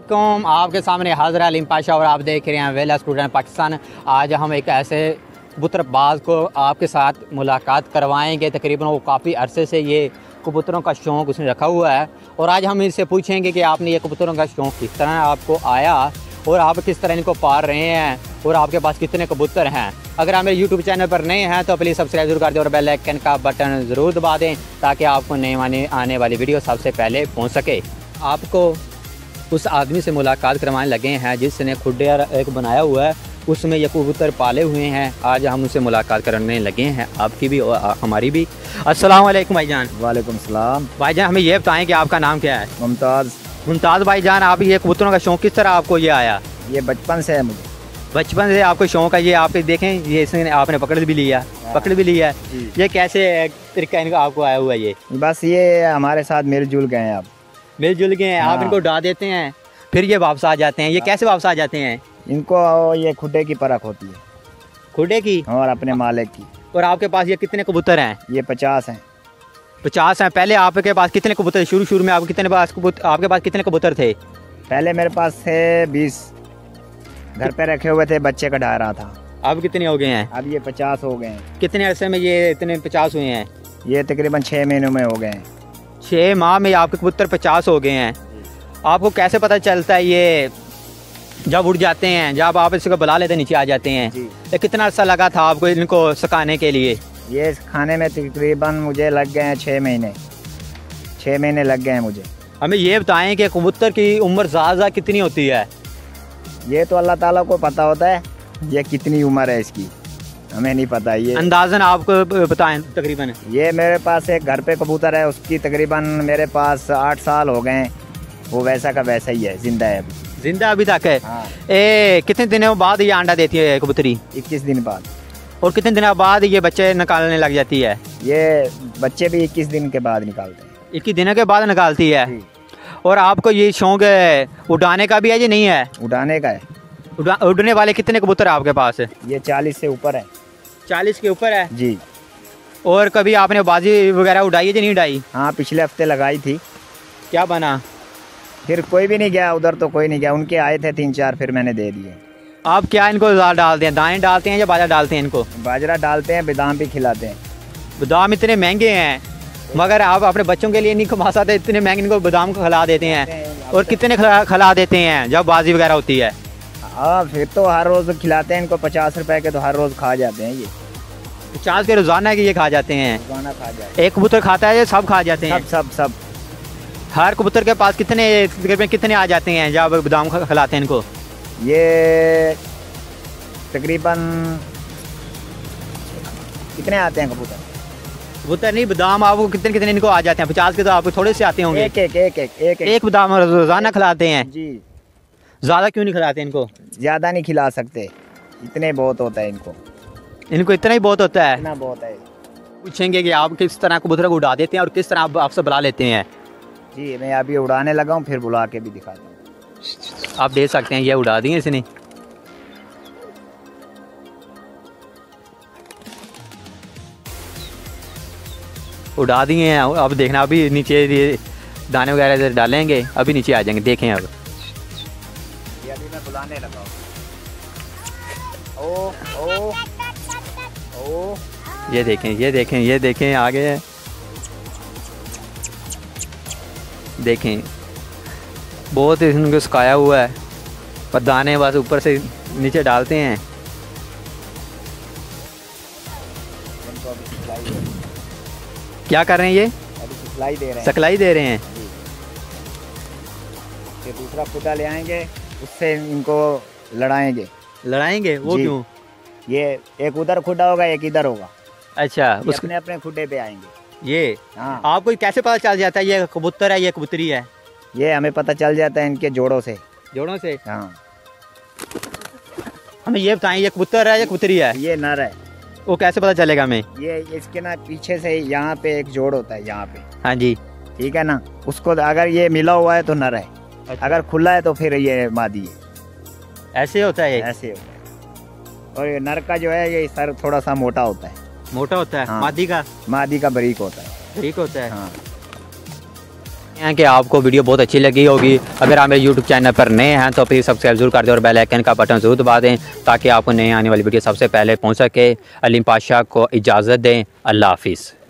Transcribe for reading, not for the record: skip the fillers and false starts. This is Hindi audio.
अस्सलामुअलैकुम, आपके सामने हाज़िर अलीम पाशा और आप देख रहे हैं वेला स्टूडेंट पाकिस्तान। आज हम एक ऐसे कबूतरबाज को आपके साथ मुलाकात करवाएंगे। तकरीबन वो काफ़ी अरसे से ये कबूतरों का शौक़ उसने रखा हुआ है और आज हम इससे पूछेंगे कि आपने ये कबूतरों का शौक़ किस तरह आपको आया और आप किस तरह इनको पाल रहे हैं और आपके पास कितने कबूतर हैं। अगर आप मेरे यूट्यूब चैनल पर नए हैं तो प्लीज़ सब्सक्राइब जरूर कर दें और बेल आइकन का बटन ज़रूर दबा दें ताकि आपको नए आने वाली वीडियो सबसे पहले पहुंच सके। आपको उस आदमी से मुलाकात करवाने लगे हैं जिसने खुड्डे एक बनाया हुआ है, उसमें ये कबूतर पाले हुए हैं। आज हम उससे मुलाकात करने लगे हैं, आपकी भी और हमारी भी। अस्सलाम वालेकुम भाईजान। वालेकुम सलाम। भाईजान हमें ये बताएं कि आपका नाम क्या है? मुमताज़। मुमताज़ भाईजान, आप ये कबूतरों का शौक़ किस तरह आपको ये आया? ये बचपन से है मुझे, बचपन से आपको शौक़ है। ये आप देखें, ये इसने आपने पकड़ भी लिया है। ये कैसे तरीका इनका आपको आया हुआ है? ये बस ये हमारे साथ मिलजुल गए हैं। आप मिलजुल गए हैं। आप इनको उड़ा देते हैं फिर ये वापस आ जाते हैं। ये कैसे वापस आ जाते हैं? इनको ये खुडे की परख होती है, खुडे की और अपने मालिक की। और आपके पास ये कितने कबूतर हैं? ये 50 हैं। 50 हैं। पहले आपके पास कितने कबूतर? शुरू में आपके पास कितने कबूतर थे? पहले मेरे पास थे 20, घर पे रखे हुए थे, बच्चे कढ़ा रहा था। अब कितने हो गए हैं? अब ये 50 हो गए हैं। कितने अरसे में ये इतने 50 हुए हैं? ये तकरीबन 6 महीनों में हो गए हैं। 6 माह में आपके कबूतर 50 हो गए हैं। आपको कैसे पता चलता है ये जब उड़ जाते हैं, जब आप इसको बुला लेते नीचे आ जाते हैं? ये कितना अर्सा लगा था आपको इनको सिखाने के लिए? ये खाने में तकरीबन मुझे लग गए हैं 6 महीने। 6 महीने लग गए हैं मुझे। हमें ये बताएं कि कबूतर की उम्र ज़्यादा कितनी होती है? ये तो अल्लाह ताला को पता होता है ये कितनी उम्र है इसकी, हमें नहीं पता। ये अंदाज़न आपको बताएं तकरीबन। ये मेरे पास एक घर पे कबूतर है, उसकी तकरीबन मेरे पास 8 साल हो गए हैं। वो वैसा का वैसा ही है, जिंदा है अभी। जिंदा अभी तक है? हाँ। कितने दिनों बाद ये अंडा देती है कबूतरी? 21 दिन बाद। और कितने दिनों बाद ये बच्चे निकालने लग जाती है? ये बच्चे भी 21 दिन के बाद निकालते हैं। 21 दिनों के बाद निकालती है। और आपको ये शौक है उड़ाने का भी है या नहीं है? उड़ाने का है। उड़ने वाले कितने कबूतर है आपके पास? ये 40 से ऊपर है। 40 के ऊपर है जी। और कभी आपने बाजी वगैरह उड़ाई है या नहीं उड़ाई? हाँ, पिछले हफ्ते लगाई थी। क्या बना? फिर कोई भी नहीं गया उधर, तो कोई नहीं गया। उनके आए थे 3-4, फिर मैंने दे दिए। आप क्या इनको डालते हैं? दाएँ डालते हैं या बाजरा डालते हैं इनको? बाजरा डालते हैं, बादाम भी खिलाते हैं। बादाम इतने महंगे हैं मगर आप अपने बच्चों के लिए नहीं कमा सकते, इतने महंगे इनको बादाम को खिला देते हैं। और कितने खिला देते हैं जब बाजी वगैरह होती है? हाँ, फिर तो हर रोज़ खिलाते हैं इनको। 50 रुपए के तो हर रोज़ खा जाते हैं। ये 50 के रोज़ाना के ये खा जाते हैं? रोज़ाना खा जाते हैं। एक कबूतर खाता है या सब खा जाते हैं? सब। हर कबूतर के पास कितने आ जाते हैं जब बादाम खिलाते हैं इनको? ये तकरीबन कितने आते हैं कबूतर? कबूतर नहीं, बादाम आपको कितने इनको आ जाते हैं? 50 के तो आपको थोड़े से आते होंगे। एक बादाम रोज़ाना खिलाते हैं जी। ज़्यादा क्यों नहीं खिलाते इनको? ज़्यादा नहीं खिला सकते, इतने बहुत होता है इनको इतना ही बहुत होता है? इतना बहुत है। पूछेंगे कि आप किस तरह कबूतर को उड़ा देते हैं और किस तरह आप आपसे बुला लेते हैं? जी, मैं अभी उड़ाने लगा हूँ, फिर बुला के भी दिखाता हूँ। आप देख सकते हैं ये उड़ा दिए इसने। उड़ा दिए हैं। अब देखना, अभी नीचे ये दाने वगैरह डालेंगे, अभी नीचे आ जाएंगे। देखें अब ये अभी मैं बुलाने लगा हूँ। ओ ये देखें आ गए हैं। देखें बहुत इनको सुखाया हुआ है और दाने बस ऊपर से नीचे डालते हैं। क्या कर रहे हैं ये? अभी सिखलाई दे रहे हैं। सिखलाई दे रहे हैं। फिर दूसरा खुदा ले आएंगे, उससे इनको लड़ाएंगे। वो क्यों? ये एक उधर खुदा होगा, एक इधर होगा। अच्छा, अपने अपने खुडे पे आएंगे। ये हाँ। आपको कैसे पता चल जाता है ये कबूतर है ये कबूतरी है? ये हमें पता चल जाता है इनके जोड़ों से। हाँ। हमें ये बताएं ये कबूतर है या कबूतरी है? ये नर है। वो कैसे पता चलेगा हमें? ये इसके ना पीछे से यहाँ पे एक जोड़ होता है, यहाँ पे। हाँ जी। ठीक है ना, उसको अगर ये मिला हुआ है तो नर है। अच्छा। अगर खुला है तो फिर ये मादी है। ऐसे होता है? ऐसे होता है। और ये नर का जो है ये सर थोड़ा सा मोटा होता है। हाँ। मादी का बारीक होता है। ठीक होता है। हाँ। हैं कि आपको वीडियो बहुत अच्छी लगी होगी। अगर आप मेरे यूट्यूब चैनल पर नए हैं तो प्लीज़ सब्सक्राइब जरूर कर दें और बेल आइकन का बटन ज़रूर दबा दें ताकि आपको नए आने वाली वीडियो सबसे पहले पहुंच सके। अलीम पाशा को इजाज़त दें। अल्लाह हाफिज़।